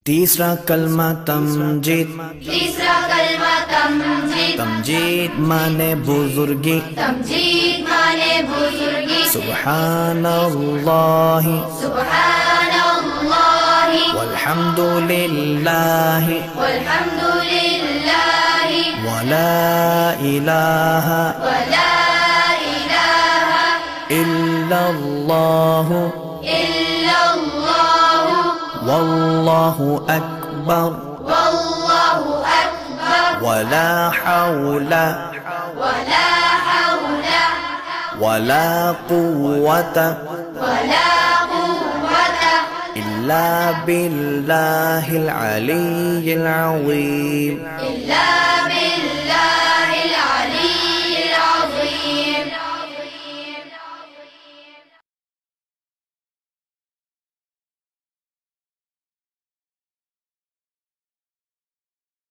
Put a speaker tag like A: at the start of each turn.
A: तीसरा कलमा तमजीद।
B: तीसरा कलमा तमजीद।
A: तमजीद माने बुजुर्गी।
B: तमजीद माने बुजुर्गी।
A: सुब्हानल्लाहि
B: सुब्हानल्लाहि
A: वल्हम्दुलिल्लाहि
B: वल्हम्दुलिल्लाहि
A: वला इलाहा
B: वला इलाहा
A: इल्लल्लाहु
B: इल्लल्लाहु
A: वल्लाहु अकबर
B: वल्लाहु अकबर
A: वला हौला
B: वला हौला
A: वला कुव्वता
B: वला कुव्वता
A: इल्ला बिल्लाहिल अलिय्यिल अज़ीम।
B: इल्ला बिल्लाहिल